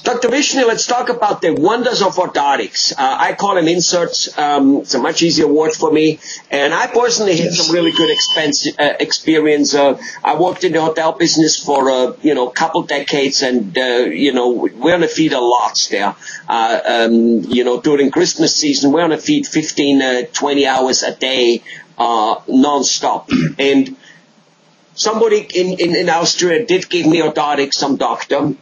Dr. Wishnie, let's talk about the wonders of orthotics. I call them inserts. It's a much easier word for me. And I personally had some really good experience. I worked in the hotel business for, a couple decades, and, we're on the feet a lot there. During Christmas season, we're on the feet 15, 20 hours a day, non-stop. And somebody in Austria did give me orthotics, some doctor.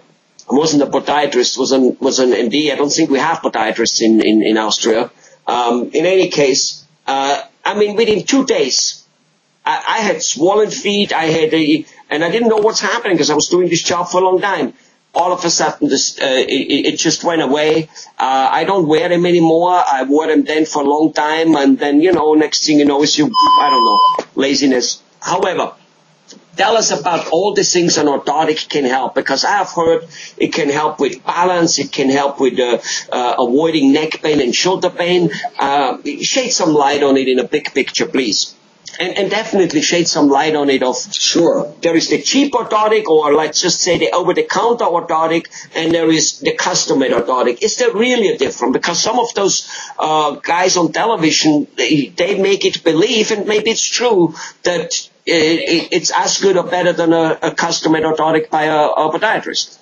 I wasn't a podiatrist, was an MD. I don't think we have podiatrists in Austria. In any case, within 2 days, I had swollen feet. And I didn't know what's happening because I was doing this job for a long time. All of a sudden, it just went away. I don't wear them anymore. I wore them then for a long time. And then, next thing you know is laziness. However, tell us about all the things an orthotic can help, because I have heard it can help with balance, it can help with avoiding neck pain and shoulder pain. Shed some light on it in a big picture, please. And definitely shed some light on it of, sure, there is the cheap orthotic, or let's just say the over-the-counter orthotic, and there is the custom-made orthotic. Is there really a difference? Because some of those guys on television, they make it believe, and maybe it's true, that it's as good or better than a custom-made orthotic by a podiatrist.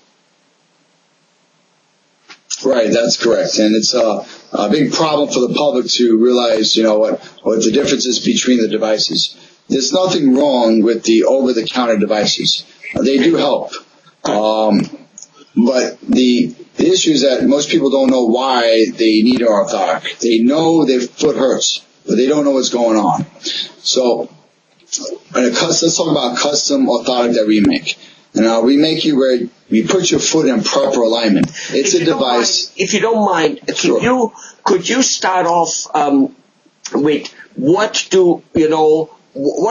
Right, that's correct. And it's a big problem for the public to realize, what the difference is between the devices. There's nothing wrong with the over-the-counter devices. They do help. But the issue is that most people don't know why they need an orthotic. They know their foot hurts, but they don't know what's going on. So, let's talk about custom orthotic that we make. And we make you where we put your foot in proper alignment. It's a device. If you don't mind, sure. Could you start off with what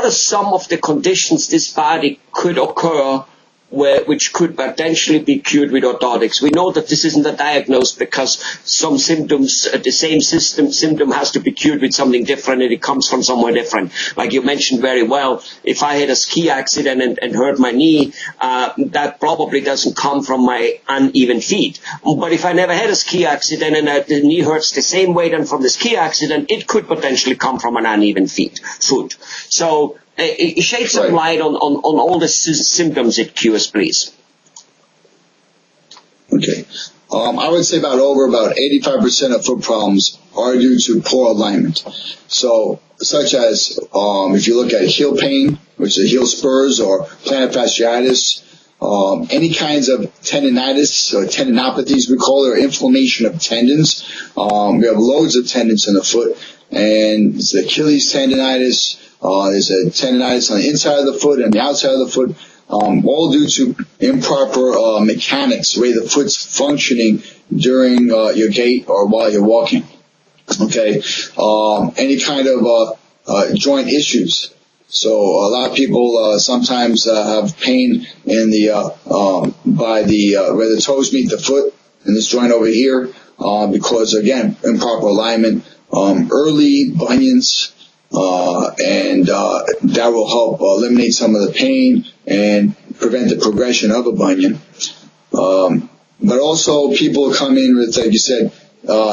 are some of the conditions this body could occur which could potentially be cured with orthotics? We know that this isn't a diagnosis because some symptoms, the same symptom has to be cured with something different, and it comes from somewhere different. Like you mentioned very well, if I had a ski accident and hurt my knee, that probably doesn't come from my uneven feet. But if I never had a ski accident and the knee hurts the same way than from the ski accident, it could potentially come from an uneven foot. So shed some light on all the symptoms it cures, please. Okay. I would say about 85% of foot problems are due to poor alignment. So, such as, if you look at heel pain, which is heel spurs or plantar fasciitis, any kinds of tendinitis or tendinopathies we call it, or inflammation of tendons. We have loads of tendons in the foot, and it's the Achilles tendinitis. There's a tendinitis on the inside of the foot and the outside of the foot, all due to improper mechanics, the way the foot's functioning during your gait or while you're walking. Okay, any kind of joint issues. So a lot of people sometimes have pain in where the toes meet the foot in this joint over here, because again, improper alignment, early bunions. And that will help eliminate some of the pain and prevent the progression of a bunion. But also people come in with, like you said,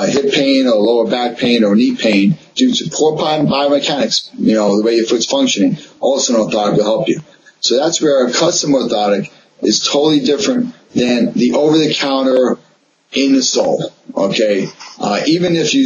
hip pain or lower back pain or knee pain due to poor biomechanics, the way your foot's functioning. Also an orthotic will help you. So that's where a custom orthotic is totally different than the over-the-counter in the sole. Okay, even if you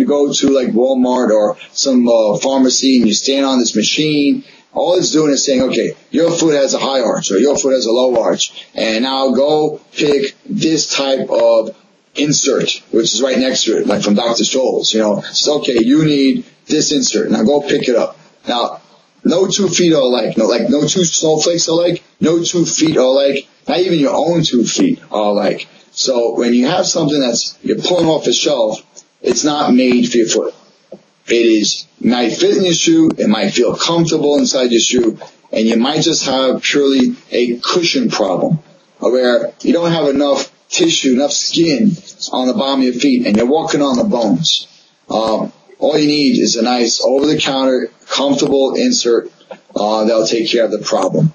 go to like Walmart or some pharmacy and you stand on this machine, all it's doing is saying, okay, your foot has a high arch or your foot has a low arch, and now go pick this type of insert, which is right next to it, like from Dr. Scholl's. It's okay, you need this insert. Now go pick it up. Now, no 2 feet are alike. No 2 snowflakes are alike. No 2 feet are alike. Not even your own 2 feet are alike. So when you have something you're pulling off a shelf, it's not made for your foot. It might fit in your shoe, it might feel comfortable inside your shoe, and you might just have purely a cushion problem, where you don't have enough tissue, enough skin on the bottom of your feet, and you're walking on the bones. All you need is a nice over-the-counter, comfortable insert that'll take care of the problem.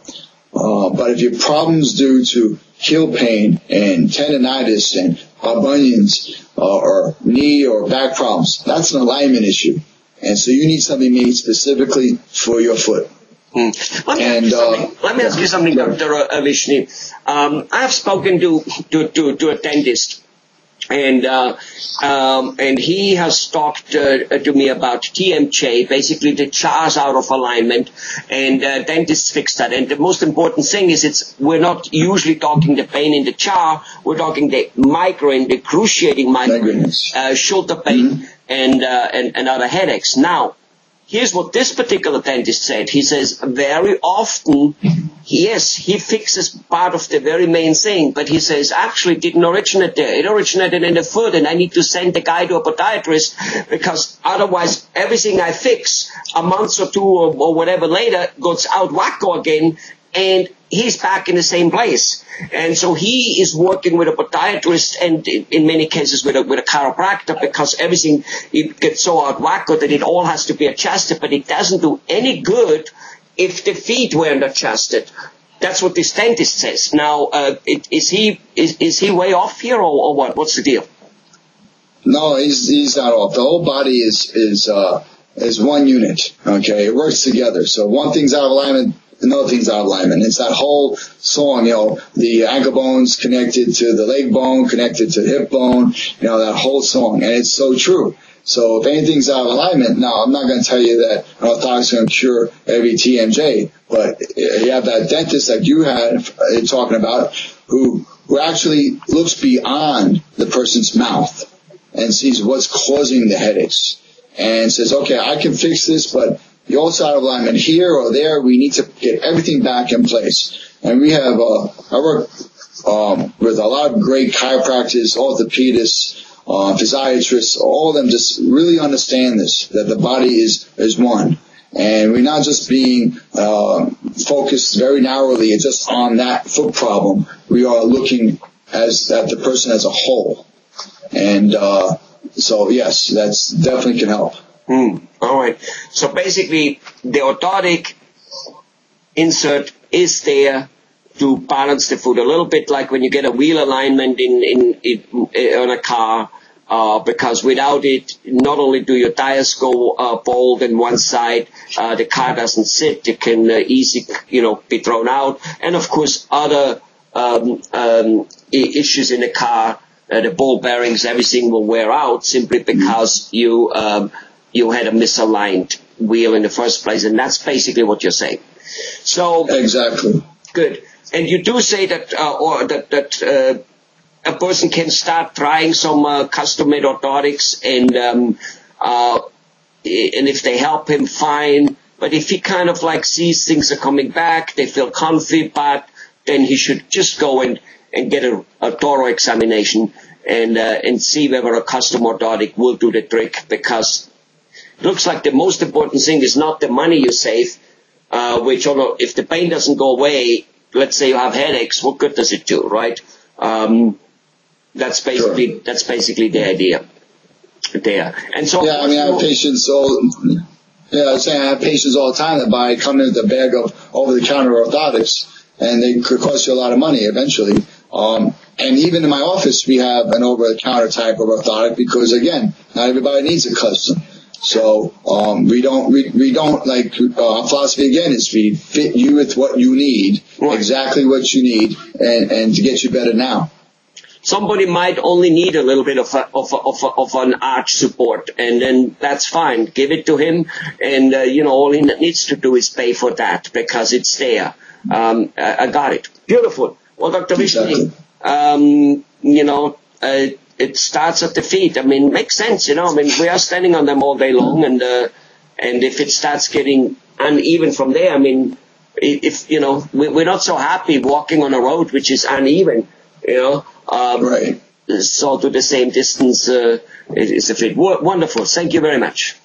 But if your problem's due to heel pain and tendonitis and bunions or knee or back problems, that's an alignment issue. And so you need something made specifically for your foot. Let me ask you something, Dr. Wishnie. I have spoken to a dentist, and he has talked to me about TMJ, basically the jars out of alignment, and dentists fix that. And the most important thing is we're not usually talking the pain in the jar, we're talking the migraine, the excruciating migraine, shoulder pain, and other headaches. Now, here's what this particular dentist said. He says very often, yes, he fixes part of the very main thing, but he says actually it didn't originate there. It originated in the foot, and I need to send the guy to a podiatrist because otherwise everything I fix a month or two or whatever later goes out wacko again, and he's back in the same place. And so he is working with a podiatrist and in many cases with a chiropractor because everything it gets so out wacko that it all has to be adjusted, but it doesn't do any good if the feet weren't adjusted. That's what this dentist says. Now, is he way off here or what? What's the deal? No, he's not off. The whole body is one unit. Okay, it works together. So one thing's out of alignment, another thing's out of alignment. It's that whole song, the ankle bone's connected to the leg bone, connected to the hip bone, that whole song. And it's so true. So if anything's out of alignment, now I'm not going to tell you that orthotics is going to cure every TMJ, but you have that dentist that you had talking about who actually looks beyond the person's mouth and sees what's causing the headaches and says, okay, I can fix this, but you're also out of alignment here or there. We need to get everything back in place. And we have, I work with a lot of great chiropractors, orthopedists, physiatrists, all of them just really understand this, that the body is one. And we're not just being focused very narrowly just on that foot problem. We are looking at the person as a whole. And so, yes, that's definitely can help. All right. So basically, the orthotic insert is there to balance the foot a little bit like when you get a wheel alignment on a car, because without it, not only do your tires go bald in one side, the car doesn't sit. It can easily, be thrown out. And of course, other issues in the car, the ball bearings, everything will wear out simply because you had a misaligned wheel in the first place, and that's basically what you're saying. So exactly. Good. And you do say that a person can start trying some custom-made orthotics, and if they help him, fine. But if he kind of sees things are coming back, they feel comfy, but then he should just go and get a thorough examination and see whether a custom orthotic will do the trick, because it looks like the most important thing is not the money you save, which although if the pain doesn't go away, let's say you have headaches, what good does it do, right? That's basically the idea there. And so I have patients I have patients all the time that come in with a bag of over-the-counter orthotics, and they could cost you a lot of money eventually. And even in my office, we have an over-the-counter type of orthotic because, again, not everybody needs a custom. So we don't our philosophy again is we fit you with what you need, exactly what you need, and to get you better now. Somebody might only need a little bit of an arch support, and then that's fine. Give it to him, and all he needs to do is pay for that because it's there. I got it. Beautiful. Well, Dr. Wishnie, it starts at the feet. Makes sense, we are standing on them all day long, and if it starts getting uneven from there, we're not so happy walking on a road which is uneven, right. So to the same distance is a fit. Wonderful. Thank you very much.